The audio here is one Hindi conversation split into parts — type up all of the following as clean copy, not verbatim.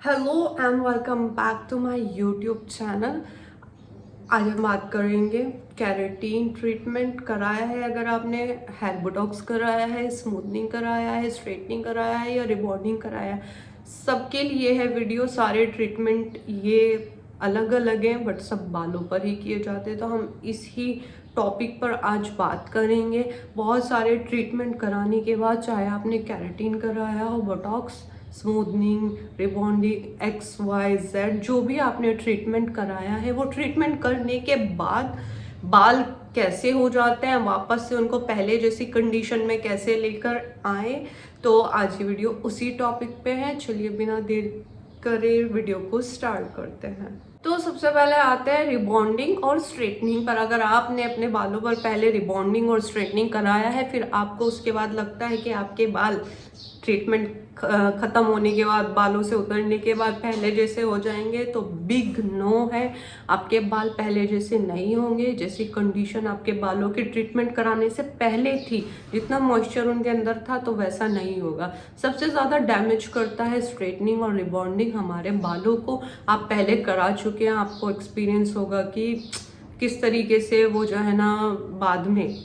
Hello and welcome back to my YouTube channel. आज हम बात करेंगे केराटिन ट्रीटमेंट कराया है। अगर आपने हेयर बोटॉक्स कराया है, स्मूथनिंग कराया है, स्ट्रेटनिंग कराया है या रिबॉन्डिंग कराया है, सबके लिए है वीडियो। सारे ट्रीटमेंट ये अलग अलग हैं बट सब बालों पर ही किए जाते हैं, तो हम इसी टॉपिक पर आज बात करेंगे। बहुत सारे ट्रीटमेंट कराने के बाद, चाहे आपने केराटिन कराया हो, बोटॉक्स, स्मूथनिंग, रिबॉन्डिंग, XYZ, जो भी आपने ट्रीटमेंट कराया है, वो ट्रीटमेंट करने के बाद बाल कैसे हो जाते हैं, वापस से उनको पहले जैसी कंडीशन में कैसे लेकर आए, तो आज की वीडियो उसी टॉपिक पे है। चलिए बिना देर करे वीडियो को स्टार्ट करते हैं। तो सबसे पहले आते हैं रिबॉन्डिंग और स्ट्रेटनिंग पर। अगर आपने अपने बालों पर पहले रिबॉन्डिंग और स्ट्रेटनिंग कराया है, फिर आपको उसके बाद लगता है कि आपके बाल ट्रीटमेंट ख़त्म होने के बाद, बालों से उतरने के बाद पहले जैसे हो जाएंगे, तो बिग नो है। आपके बाल पहले जैसे नहीं होंगे। जैसी कंडीशन आपके बालों की ट्रीटमेंट कराने से पहले थी, जितना मॉइस्चर उनके अंदर था, तो वैसा नहीं होगा। सबसे ज़्यादा डैमेज करता है स्ट्रेटनिंग और रिबॉन्डिंग हमारे बालों को। आप पहले करा चुके हैं, आपको एक्सपीरियंस होगा कि किस तरीके से वो जो है ना, बाद में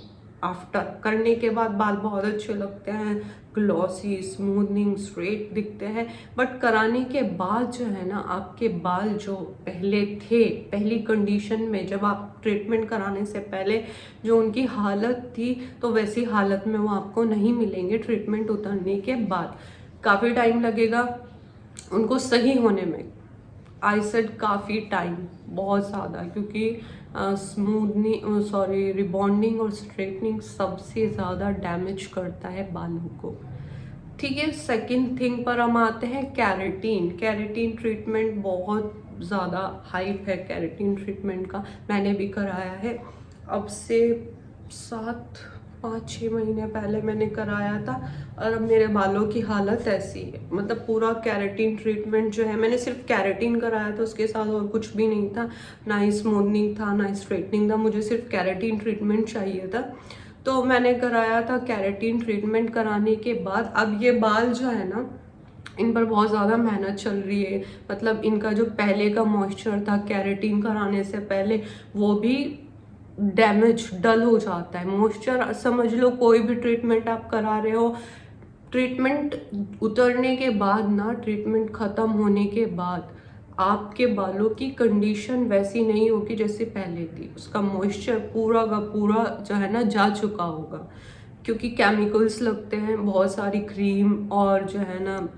आफ्टर करने के बाद बाल बहुत अच्छे लगते हैं, ग्लॉसी, स्मूथनिंग, स्ट्रेट दिखते हैं। बट कराने के बाद जो है ना, आपके बाल जो पहले थे, पहली कंडीशन में, जब आप ट्रीटमेंट कराने से पहले जो उनकी हालत थी, तो वैसी हालत में वो आपको नहीं मिलेंगे ट्रीटमेंट उतरने के बाद। काफ़ी टाइम लगेगा उनको सही होने में। आई सेड काफ़ी टाइम, बहुत ज़्यादा, क्योंकि रिबॉन्डिंग और स्ट्रेटनिंग सबसे ज़्यादा डैमेज करता है बालों को। ठीक है, सेकंड थिंग पर हम आते हैं, केराटिन। केराटिन ट्रीटमेंट बहुत ज़्यादा हाइप है केराटिन ट्रीटमेंट का। मैंने भी कराया है, अब से 5-6 महीने पहले मैंने कराया था, और अब मेरे बालों की हालत ऐसी है। मतलब पूरा केराटिन ट्रीटमेंट जो है, मैंने सिर्फ केराटिन कराया था, उसके साथ और कुछ भी नहीं था। ना ही स्मूथनिंग था, ना ही स्ट्रेटनिंग था, मुझे सिर्फ केराटिन ट्रीटमेंट चाहिए था। तो मैंने कराया था। केराटिन ट्रीटमेंट कराने के बाद अब ये बाल जो है ना, इन पर बहुत ज़्यादा मेहनत चल रही है। मतलब इनका जो पहले का मॉइस्चर था केराटिन कराने से पहले, वो भी डैमेज, डल हो जाता है। मॉइस्चर समझ लो, कोई भी ट्रीटमेंट आप करा रहे हो, ट्रीटमेंट उतरने के बाद ना, ट्रीटमेंट ख़त्म होने के बाद आपके बालों की कंडीशन वैसी नहीं होगी जैसे पहले थी। उसका मॉइस्चर पूरा का पूरा जो है ना, जा चुका होगा, क्योंकि केमिकल्स लगते हैं, बहुत सारी क्रीम और जो है ना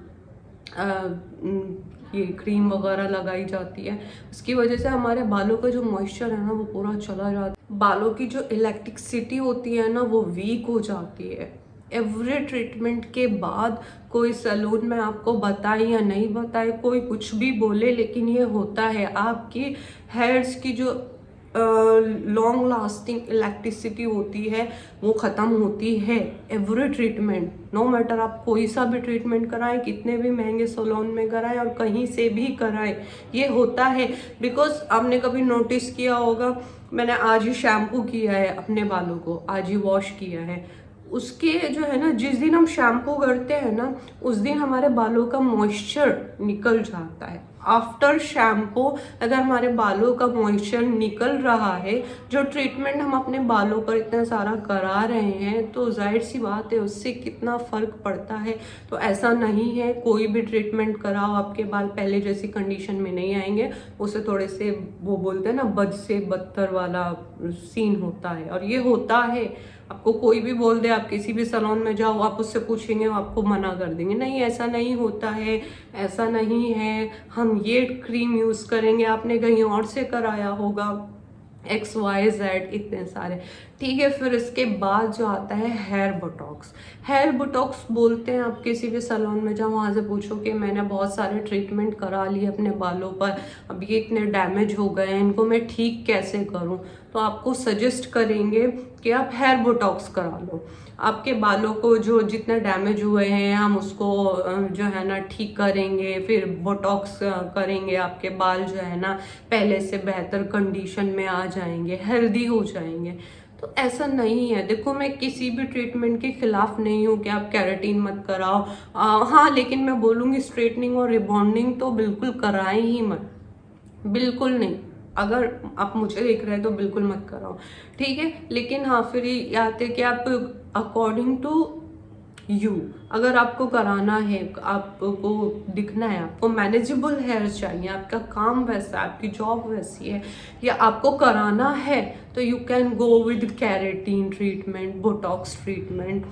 ये क्रीम वगैरह लगाई जाती है। उसकी वजह से हमारे बालों का जो मॉइस्चर है ना, वो पूरा चला जाता है। बालों की जो इलेक्ट्रिसिटी होती है ना, वो वीक हो जाती है। एवरी ट्रीटमेंट के बाद, कोई सैलून में आपको बताए या नहीं बताए, कोई कुछ भी बोले, लेकिन ये होता है। आपकी हेयर्स की जो लॉन्ग लास्टिंग इलेक्ट्रिसिटी होती है, वो ख़त्म होती है। एवरी ट्रीटमेंट, नो मैटर आप कोई सा भी ट्रीटमेंट कराएं, कितने भी महंगे सैलून में कराएं और कहीं से भी कराएं, ये होता है। बिकॉज आपने कभी नोटिस किया होगा, मैंने आज ही शैम्पू किया है अपने बालों को, आज ही वॉश किया है। उसके जो है ना, जिस दिन हम शैम्पू करते हैं ना, उस दिन हमारे बालों का मॉइस्चर निकल जाता है। आफ्टर शैम्पू अगर हमारे बालों का मॉइस्चर निकल रहा है, जो ट्रीटमेंट हम अपने बालों पर इतना सारा करा रहे हैं, तो जाहिर सी बात है उससे कितना फ़र्क पड़ता है। तो ऐसा नहीं है, कोई भी ट्रीटमेंट कराओ आपके बाल पहले जैसी कंडीशन में नहीं आएंगे। उसे थोड़े से, वो बोलते हैं ना, बद से बदतर वाला सीन होता है, और ये होता है। आपको कोई भी बोल दे, आप किसी भी सैलून में जाओ, आप उससे पूछेंगे, वो आपको मना कर देंगे, नहीं ऐसा नहीं होता है, ऐसा नहीं है, हम ये क्रीम यूज़ करेंगे, आपने कहीं और से कराया होगा, XYZ, इतने सारे। ठीक है, फिर इसके बाद जो आता है हेयर बोटॉक्स। हेयर बोटॉक्स बोलते हैं, आप किसी भी सैलून में जाओ, वहाँ से पूछो कि मैंने बहुत सारे ट्रीटमेंट करा लिए अपने बालों पर, अब ये इतने डैमेज हो गए हैं, इनको मैं ठीक कैसे करूँ, तो आपको सजेस्ट करेंगे कि आप हेयर बोटॉक्स करा लो। आपके बालों को जो जितने डैमेज हुए हैं, हम उसको जो है ना ठीक करेंगे, फिर बोटॉक्स करेंगे, आपके बाल जो है ना पहले से बेहतर कंडीशन में आ जाएंगे, हेल्दी हो जाएंगे। तो ऐसा नहीं है। देखो, मैं किसी भी ट्रीटमेंट के खिलाफ नहीं हूँ कि आप केराटिन मत कराओ। हाँ, लेकिन मैं बोलूँगी स्ट्रेटनिंग और रिबॉन्डिंग तो बिल्कुल कराएं ही मत, बिल्कुल नहीं। अगर आप मुझे देख रहे हैं तो बिल्कुल मत कराओ, ठीक है। लेकिन हाँ, फिर ये आते कि आप अकॉर्डिंग टू यू, अगर आपको कराना है, आपको दिखना है, आपको मैनेजेबल हेयर चाहिए, आपका काम वैसा है, आपकी जॉब वैसी है, या आपको कराना है, तो you can go with keratin treatment, Botox treatment,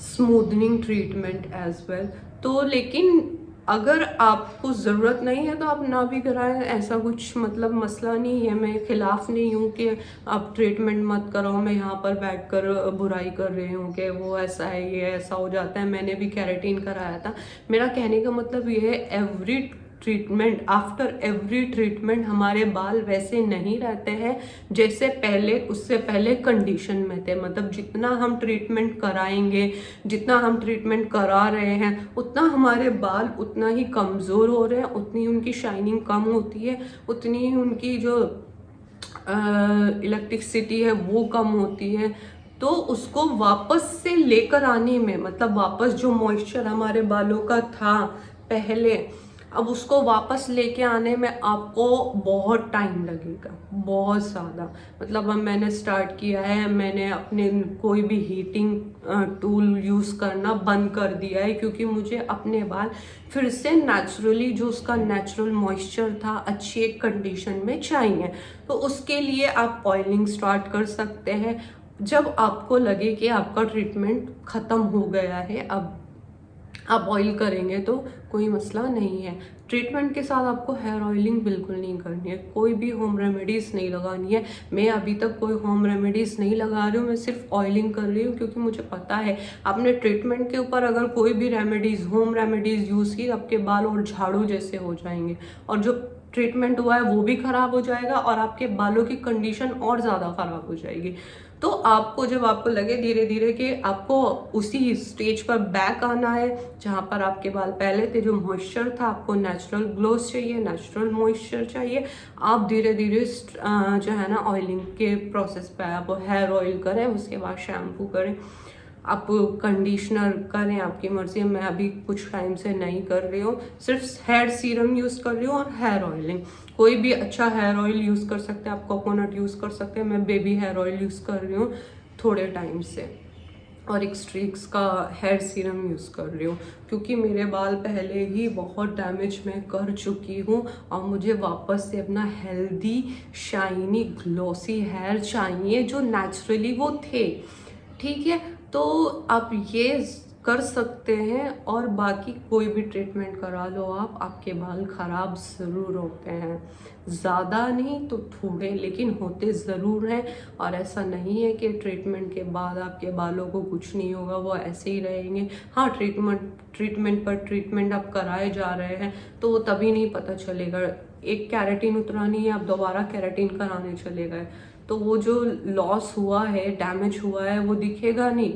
smoothening treatment as well. तो लेकिन अगर आपको ज़रूरत नहीं है तो आप ना भी कराएं, ऐसा कुछ मतलब मसला नहीं है। मैं खिलाफ नहीं हूँ कि आप ट्रीटमेंट मत कराओ, मैं यहाँ पर बैठकर बुराई कर रही हूँ कि वो ऐसा है, ये ऐसा हो जाता है। मैंने भी केराटिन कराया था। मेरा कहने का मतलब ये है, every treatment, after every treatment हमारे बाल वैसे नहीं रहते हैं जैसे पहले, उससे पहले कंडीशन में थे। मतलब जितना हम ट्रीटमेंट कराएंगे, जितना हम ट्रीटमेंट करा रहे हैं, उतना हमारे बाल उतना ही कमज़ोर हो रहे हैं, उतनी उनकी शाइनिंग कम होती है, उतनी ही उनकी जो इलेक्ट्रिसिटी है वो कम होती है। तो उसको वापस से लेकर आने में, मतलब वापस जो मॉइस्चर हमारे बालों का था पहले, अब उसको वापस लेके आने में आपको बहुत टाइम लगेगा, बहुत ज़्यादा। मतलब अब मैंने स्टार्ट किया है, मैंने अपने कोई भी हीटिंग टूल यूज़ करना बंद कर दिया है, क्योंकि मुझे अपने बाल फिर से नेचुरली, जो उसका नेचुरल मॉइस्चर था, अच्छी एक कंडीशन में चाहिए। तो उसके लिए आप ऑयलिंग स्टार्ट कर सकते हैं जब आपको लगे कि आपका ट्रीटमेंट ख़त्म हो गया है। अब आप ऑयल करेंगे तो कोई मसला नहीं है। ट्रीटमेंट के साथ आपको हेयर ऑयलिंग बिल्कुल नहीं करनी है, कोई भी होम रेमेडीज़ नहीं लगानी है। मैं अभी तक कोई होम रेमेडीज़ नहीं लगा रही हूँ, मैं सिर्फ ऑयलिंग कर रही हूँ, क्योंकि मुझे पता है आपने ट्रीटमेंट के ऊपर अगर कोई भी रेमेडीज़, होम रेमेडीज़ यूज़ की, आपके बाल और झाड़ू जैसे हो जाएंगे, और जो ट्रीटमेंट हुआ है वो भी ख़राब हो जाएगा, और आपके बालों की कंडीशन और ज़्यादा ख़राब हो जाएगी। तो आपको जब आपको लगे धीरे धीरे कि आपको उसी स्टेज पर बैक आना है जहाँ पर आपके बाल पहले थे, जो मॉइस्चर था, आपको नेचुरल ग्लोस चाहिए, नेचुरल मॉइस्चर चाहिए, आप धीरे धीरे जो है ना ऑयलिंग के प्रोसेस पे आप हेयर ऑयल करें, उसके बाद शैम्पू करें, आप कंडीशनर करें, आपकी मर्जी है। मैं अभी कुछ टाइम से नहीं कर रही हूँ, सिर्फ हेयर सीरम यूज़ कर रही हूँ और हेयर ऑयलिंग। कोई भी अच्छा हेयर ऑयल यूज़ कर सकते हैं, आप कोकोनट यूज़ कर सकते हैं, मैं बेबी हेयर ऑयल यूज़ कर रही हूँ थोड़े टाइम से, और एक स्ट्रीक्स का हेयर सीरम यूज़ कर रही हूँ, क्योंकि मेरे बाल पहले ही बहुत डैमेज मैं कर चुकी हूँ, और मुझे वापस से अपना हेल्दी, शाइनी, ग्लॉसी हेयर चाहिए जो नेचुरली वो थे, ठीक है। तो आप ये कर सकते हैं, और बाकी कोई भी ट्रीटमेंट करा लो आप, आपके बाल ख़राब ज़रूर होते हैं, ज़्यादा नहीं तो थोड़े, लेकिन होते ज़रूर हैं। और ऐसा नहीं है कि ट्रीटमेंट के बाद आपके बालों को कुछ नहीं होगा, वो ऐसे ही रहेंगे। हाँ, ट्रीटमेंट पर ट्रीटमेंट आप कराए जा रहे हैं तो वो तभी नहीं पता चलेगा। एक केराटिन उतरानी है, आप दोबारा केराटिन कराने चले गए, तो वो जो लॉस हुआ है, डैमेज हुआ है, वो दिखेगा नहीं,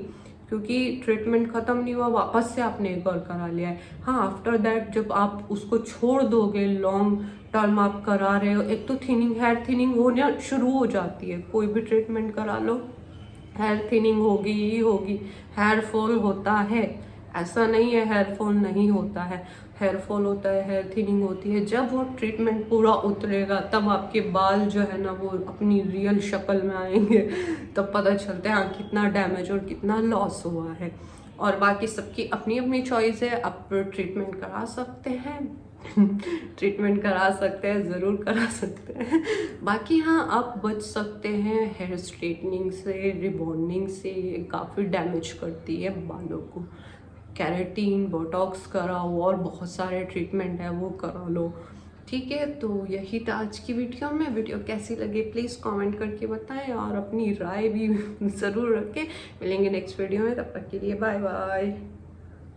क्योंकि ट्रीटमेंट ख़त्म नहीं हुआ, वापस से आपने एक और करा लिया है। हाँ, आफ्टर दैट जब आप उसको छोड़ दोगे, लॉन्ग टर्म आप करा रहे हो, एक तो थिनिंग, हेयर थिनिंग होना शुरू हो जाती है। कोई भी ट्रीटमेंट करा लो, हेयर थिनिंग होगी ही होगी, हेयर फॉल होता है, ऐसा नहीं है हेयर फॉल नहीं होता है, हेयर फॉल होता है, हेयर थिनिंग होती है। जब वो ट्रीटमेंट पूरा उतरेगा तब आपके बाल जो है ना वो अपनी रियल शक्ल में आएंगे, तब पता चलता है हाँ कितना डैमेज और कितना लॉस हुआ है। और बाकी सबकी अपनी अपनी चॉइस है, आप ट्रीटमेंट करा सकते हैं ट्रीटमेंट करा सकते हैं, ज़रूर करा सकते हैं। बाकी हाँ, आप बच सकते हैं हेयर स्ट्रेटनिंग से, रिबॉन्डिंग से, ये काफ़ी डैमेज करती है बालों को। केराटिन, बोटॉक्स कराओ, और बहुत सारे ट्रीटमेंट है वो करा लो, ठीक है। तो यही था आज की वीडियो में। वीडियो कैसी लगी प्लीज़ कमेंट करके बताएं, और अपनी राय भी ज़रूर रखें। मिलेंगे नेक्स्ट वीडियो में, तब तक के लिए बाय बाय।